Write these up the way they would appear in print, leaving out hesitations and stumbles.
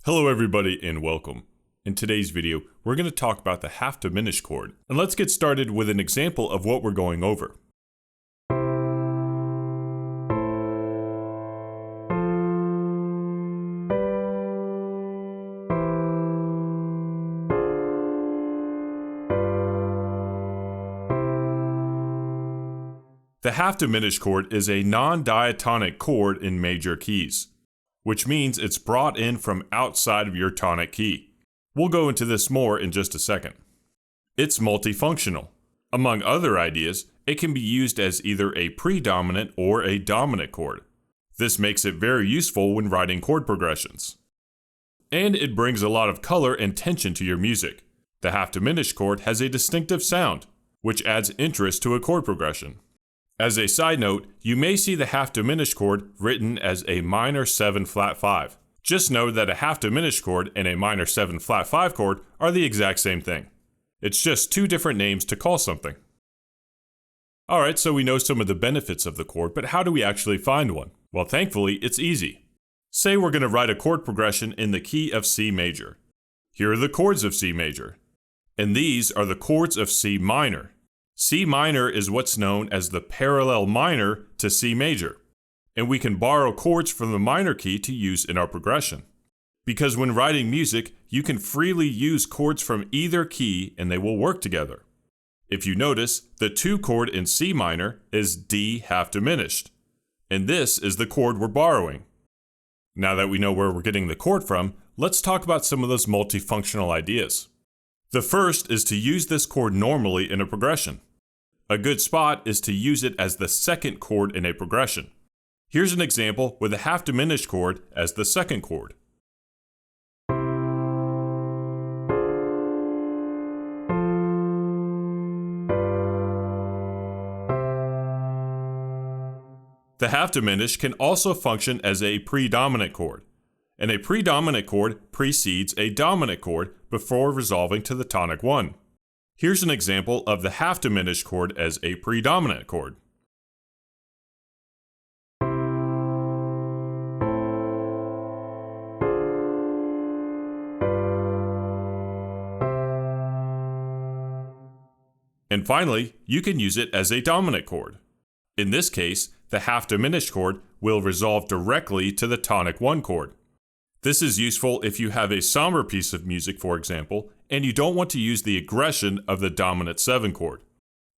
Hello everybody and welcome. In today's video, we're going to talk about the half diminished chord. And let's get started with an example of what we're going over. The half diminished chord is a non-diatonic chord in major keys, which means it's brought in from outside of your tonic key. We'll go into this more in just a second. It's multifunctional. Among other ideas, it can be used as either a predominant or a dominant chord. This makes it very useful when writing chord progressions. And it brings a lot of color and tension to your music. The half diminished chord has a distinctive sound, which adds interest to a chord progression. As a side note, you may see the half diminished chord written as a minor 7 flat 5. Just know that a half diminished chord and a minor 7 flat 5 chord are the exact same thing. It's just two different names to call something. Alright, so we know some of the benefits of the chord, but how do we actually find one? Well, thankfully, it's easy. Say we're going to write a chord progression in the key of C major. Here are the chords of C major. And these are the chords of C minor. C minor is what's known as the parallel minor to C major, and we can borrow chords from the minor key to use in our progression. Because when writing music, you can freely use chords from either key and they will work together. If you notice, the 2 chord in C minor is D half diminished, and this is the chord we're borrowing. Now that we know where we're getting the chord from, let's talk about some of those multifunctional ideas. The first is to use this chord normally in a progression. A good spot is to use it as the second chord in a progression. Here's an example with a half diminished chord as the second chord. The half diminished can also function as a predominant chord. And a predominant chord precedes a dominant chord before resolving to the tonic 1. Here's an example of the half diminished chord as a predominant chord. And finally, you can use it as a dominant chord. In this case, the half diminished chord will resolve directly to the tonic 1 chord. This is useful if you have a somber piece of music, for example, and you don't want to use the aggression of the dominant 7 chord.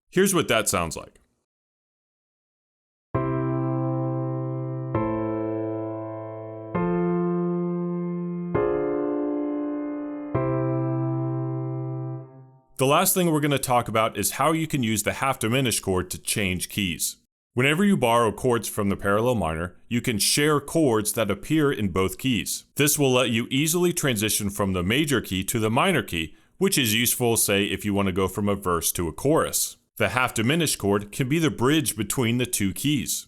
Here's what that sounds like. The last thing we're going to talk about is how you can use the half diminished chord to change keys. Whenever you borrow chords from the parallel minor, you can share chords that appear in both keys. This will let you easily transition from the major key to the minor key, which is useful, say, if you want to go from a verse to a chorus. The half diminished chord can be the bridge between the two keys.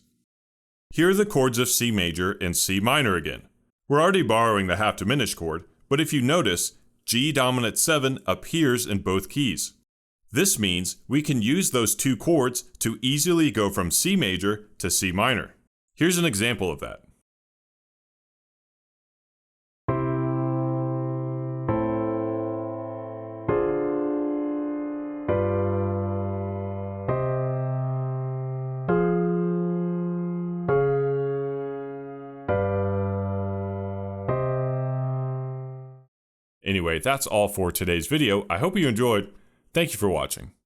Here are the chords of C major and C minor again. We're already borrowing the half diminished chord, but if you notice, G dominant 7 appears in both keys. This means we can use those 2 chords to easily go from C major to C minor. Here's an example of that. Anyway, that's all for today's video. I hope you enjoyed. Thank you for watching.